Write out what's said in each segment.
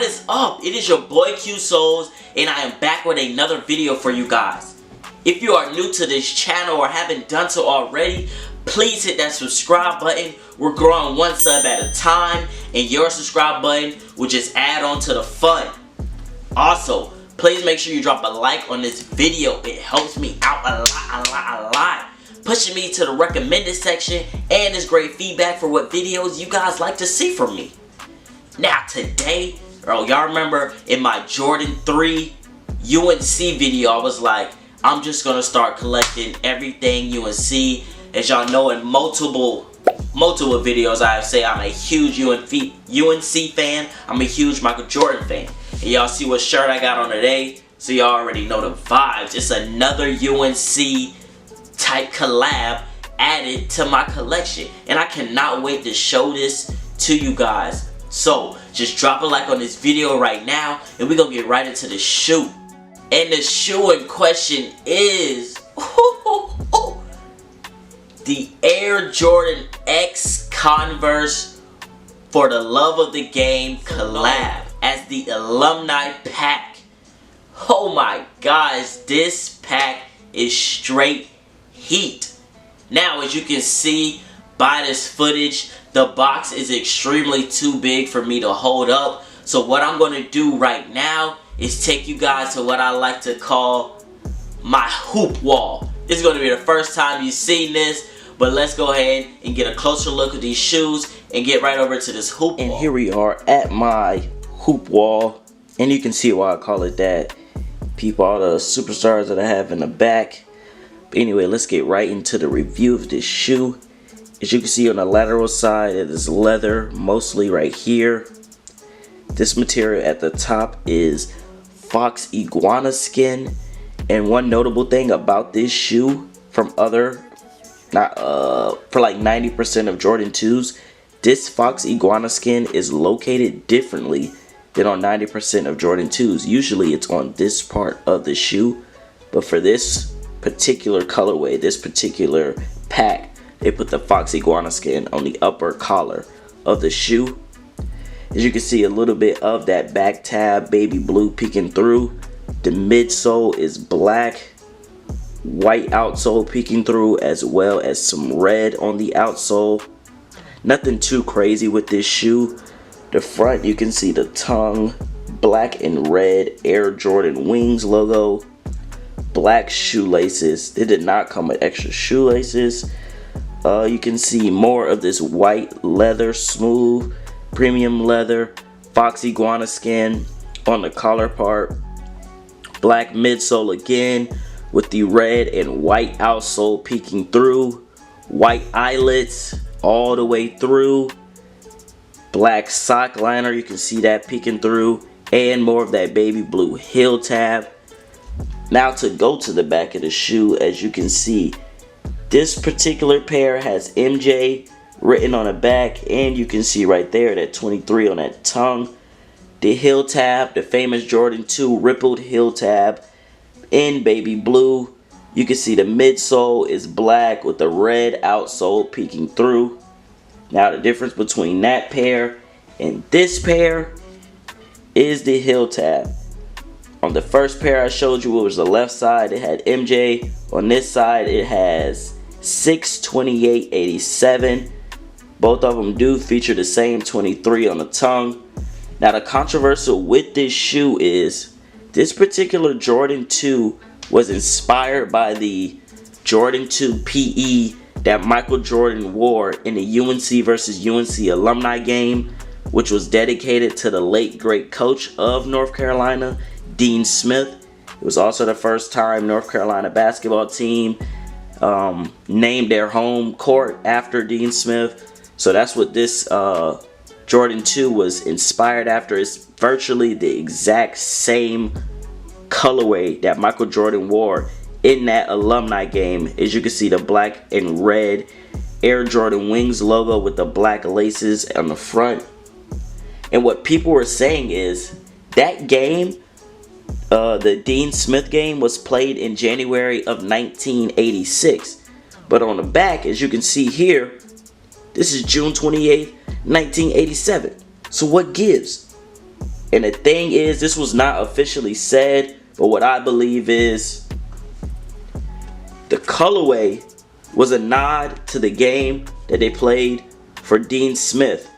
What is up? It is your boy Q Souls, and I am back with another video for you guys. If you are new to this channel or haven't done so already, please hit that subscribe button. We're growing one sub at a time, and your subscribe button will just add on to the fun. Also, please make sure you drop a like on this video. It helps me out a lot. Pushing me to the recommended section, and it's great feedback for what videos you guys like to see from me. Now today, y'all remember in my Jordan 3 UNC video, I was like, I'm just gonna start collecting everything UNC. As y'all know, in multiple videos, I say I'm a huge UNC fan. I'm a huge Michael Jordan fan. And y'all see what shirt I got on today, so y'all already know the vibes. It's another UNC type collab added to my collection, and I cannot wait to show this to you guys. So just drop a like on this video right now, and we're gonna get right into the shoe. And the shoe in question is the Air Jordan X Converse for the Love of the Game collab as the Alumni Pack. Oh my gosh, this pack is straight heat. Now, as you can see by this footage, the box is extremely too big for me to hold up. So what I'm going to do right now is take you guys to what I like to call my hoop wall. This is going to be the first time you've seen this, but let's go ahead and get a closer look at these shoes and get right over to this hoop wall. And here we are at my hoop wall, and you can see why I call it that. People, all the superstars that I have in the back. But anyway, let's get right into the review of this shoe. As you can see on the lateral side, it is leather, mostly right here. This material at the top is fox iguana skin. And one notable thing about this shoe from for like 90% of Jordan 2s, this fox iguana skin is located differently than on 90% of Jordan 2s. Usually it's on this part of the shoe, but for this particular colorway, this particular pack, they put the fox iguana skin on the upper collar of the shoe. As you can see, a little bit of that back tab baby blue peeking through. The midsole is black, white outsole peeking through, as well as some red on the outsole. Nothing too crazy with this shoe. The front, you can see the tongue, black and red Air Jordan Wings logo, black shoelaces. They did not come with extra shoelaces. You can see more of this white leather, smooth premium leather, fox iguana skin on the collar part, black midsole again with the red and white outsole peeking through, white eyelets all the way through, black sock liner, you can see that peeking through, and more of that baby blue heel tab. Now to go to the back of the shoe, as you can see, this particular pair has MJ written on the back, and you can see right there that 23 on that tongue. The heel tab, the famous Jordan 2 rippled heel tab in baby blue. You can see the midsole is black with the red outsole peeking through. Now the difference between that pair and this pair is the heel tab. On the first pair I showed you, it was the left side, it had MJ. On this side it has 6/28/87. Both of them do feature the same 23 on the tongue. Now the controversial with this shoe is this particular Jordan 2 was inspired by the Jordan 2 PE that Michael Jordan wore in the UNC versus UNC alumni game, which was dedicated to the late great coach of North Carolina, Dean Smith. It was also the first time North Carolina basketball team named their home court after Dean Smith. So that's what this Jordan 2 was inspired after. It's virtually the exact same colorway that Michael Jordan wore in that alumni game. As you can see, the black and red Air Jordan Wings logo with the black laces on the front. And what people were saying is that game, the Dean Smith game, was played in January of 1986. But on the back, as you can see here, this is June 28th, 1987. So what gives? And the thing is, this was not officially said, but what I believe is the colorway was a nod to the game that they played for Dean Smith.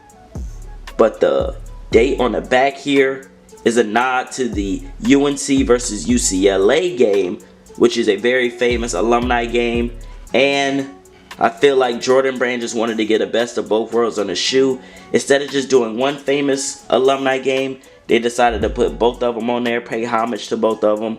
But the date on the back here is a nod to the UNC versus UCLA game, which is a very famous alumni game. And I feel like Jordan Brand just wanted to get a best of both worlds on the shoe. Instead of just doing one famous alumni game, they decided to put both of them on there, pay homage to both of them.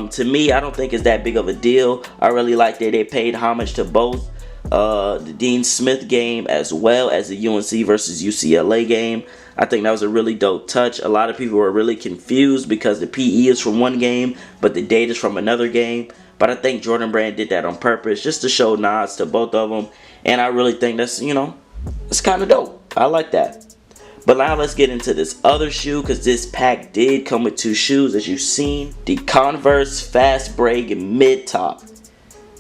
To me, I don't think it's that big of a deal. I really like that they paid homage to both the Dean Smith game as well as the UNC versus UCLA game. I think that was a really dope touch. A lot of people were really confused because the PE is from one game, but the date is from another game. But I think Jordan Brand did that on purpose just to show nods to both of them. And I really think that's, it's kind of dope. I like that. But now let's get into this other shoe, because this pack did come with two shoes, as you've seen. The Converse Fast Break Mid Top.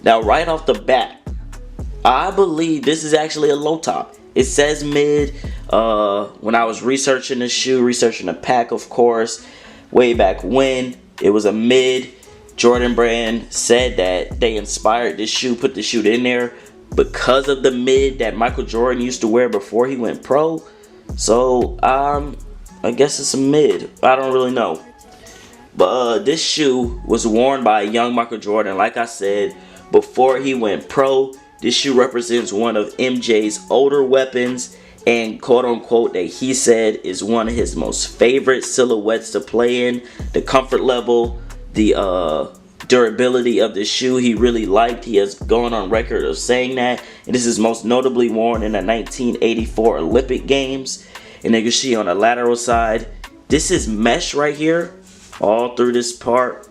Now right off the bat, I believe this is actually a low top. It says mid. When I was researching the shoe, researching the pack, of course, way back when, it was a mid. Jordan Brand said that they inspired this shoe, put the shoe in there because of the mid that Michael Jordan used to wear before he went pro. So I guess it's a mid. I don't really know. But this shoe was worn by a young Michael Jordan, like I said, before he went pro. This shoe represents one of MJ's older weapons, and quote unquote that he said is one of his most favorite silhouettes to play in. The comfort level, the durability of the shoe he really liked. He has gone on record of saying that. And this is most notably worn in the 1984 Olympic Games. And you can see on the lateral side, this is mesh right here, all through this part.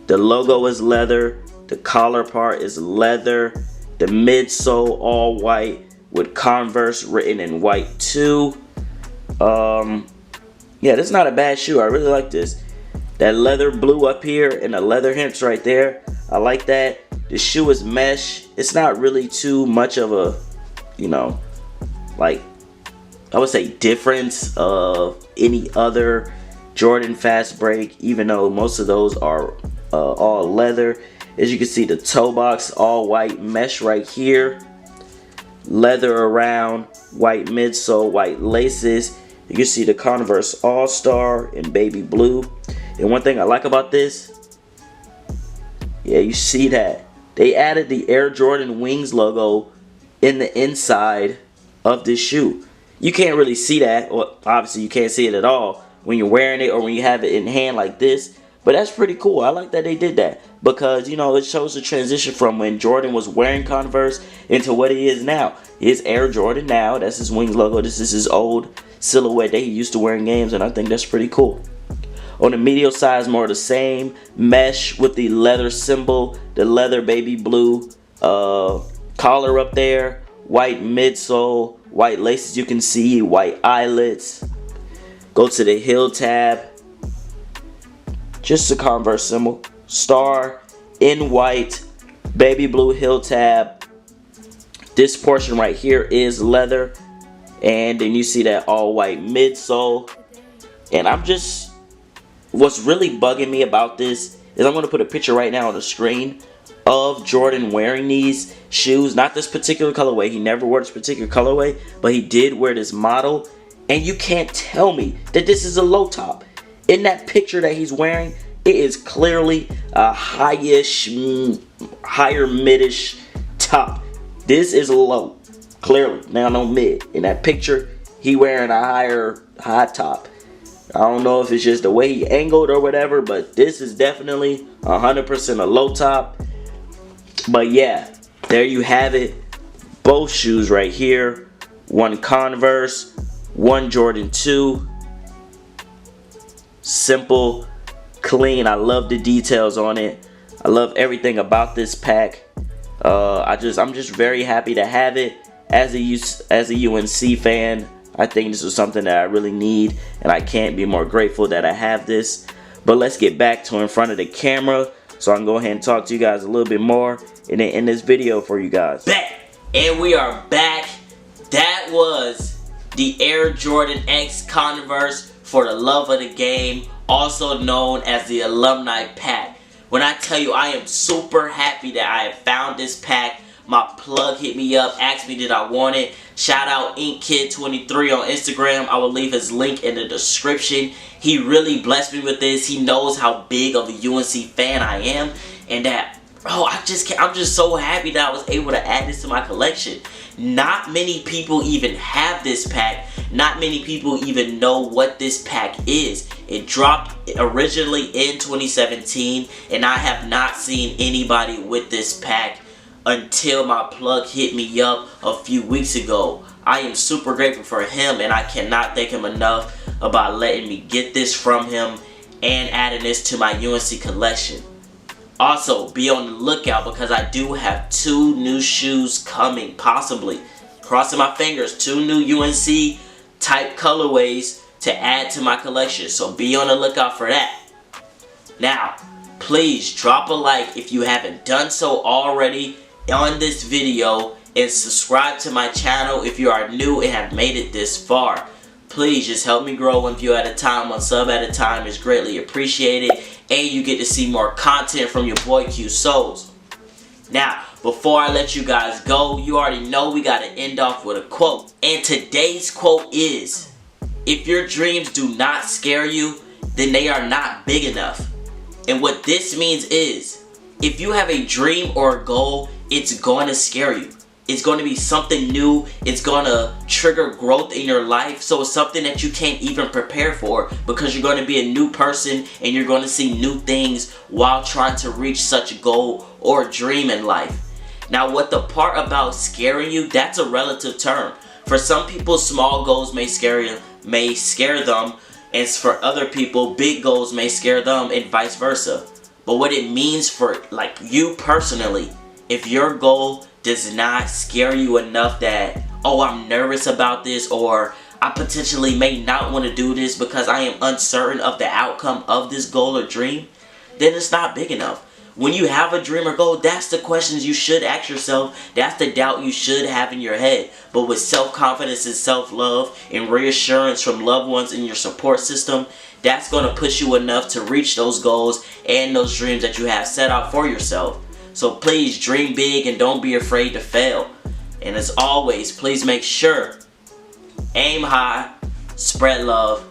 The logo is leather. The collar part is leather. The midsole all white with Converse written in white too. Yeah, this is not a bad shoe. I really like this. That leather blue up here and the leather hints right there, I like that. The shoe is mesh. It's not really too much of a, like, I would say difference of any other Jordan Fast Break, even though most of those are all leather. As you can see, the toe box all white mesh right here, leather around, white midsole, white laces. You can see the Converse All-Star in baby blue. And one thing I like about this, yeah, you see that they added the Air Jordan Wings logo in the inside of this shoe. You can't really see that, or obviously you can't see it at all when you're wearing it or when you have it in hand like this. But that's pretty cool. I like that they did that because, it shows the transition from when Jordan was wearing Converse into what he is now. He is Air Jordan now. That's his Wings logo. This is his old silhouette that he used to wear in games, and I think that's pretty cool. On the medial side is more of the same. Mesh with the leather symbol, the leather baby blue collar up there, white midsole, white laces you can see, white eyelets. Go to the heel tab. Just a Converse symbol. Star in white, baby blue heel tab. This portion right here is leather. And then you see that all white midsole. And what's really bugging me about this is I'm going to put a picture right now on the screen of Jordan wearing these shoes. Not this particular colorway. He never wore this particular colorway, but he did wear this model. And you can't tell me that this is a low top. In that picture that he's wearing, it is clearly a higher midish top. This is low, clearly. Now no mid. In that picture, he wearing a high top. I don't know if it's just the way he angled or whatever, but this is definitely 100% a low top. But yeah, there you have it. Both shoes right here. One Converse, one Jordan 2. Simple, clean. I love the details on it. I love everything about this pack. I'm just very happy to have it. As a UNC fan, I think this is something that I really need, and I can't be more grateful that I have this. But let's get back to in front of the camera so I can go ahead and talk to you guys a little bit more and then end this video for you guys. Back, and we are back. That was the Air Jordan X Converse for the love of the game, also known as the Alumni Pack. When I tell you I am super happy that I have found this pack, my plug hit me up, asked me did I want it. Shout out InkKid23 on Instagram. I will leave his link in the description. He really blessed me with this. He knows how big of a UNC fan I am, and that, bro, I'm just so happy that I was able to add this to my collection. Not many people even have this pack. Not many people even know what this pack is. It dropped originally in 2017, and I have not seen anybody with this pack until my plug hit me up a few weeks ago. I am super grateful for him, and I cannot thank him enough about letting me get this from him and adding this to my UNC collection. Also, be on the lookout because I do have 2 new shoes coming, possibly. Crossing my fingers, 2 new UNC type colorways to add to my collection. So be on the lookout for that. Now, please drop a like if you haven't done so already on this video, and subscribe to my channel if you are new and have made it this far. Please just help me grow 1 view at a time, 1 sub at a time is greatly appreciated, and you get to see more content from your boy Q Souls. Now, before I let you guys go, you already know we gotta end off with a quote. And today's quote is, if your dreams do not scare you, then they are not big enough. And what this means is, if you have a dream or a goal, it's going to scare you. It's going to be something new. It's going to trigger growth in your life. So it's something that you can't even prepare for, because you're going to be a new person and you're going to see new things while trying to reach such a goal or dream in life. Now, what the part about scaring you, that's a relative term. For some people, small goals may scare them, and for other people, big goals may scare them, and vice versa. But what it means for like you personally, if your goal does not scare you enough that, oh, I'm nervous about this, or I potentially may not want to do this because I am uncertain of the outcome of this goal or dream, then it's not big enough. When you have a dream or goal, that's the questions you should ask yourself. That's the doubt you should have in your head. But with self-confidence and self-love and reassurance from loved ones in your support system, that's going to push you enough to reach those goals and those dreams that you have set out for yourself. So please dream big and don't be afraid to fail. And as always, please make sure, aim high, spread love,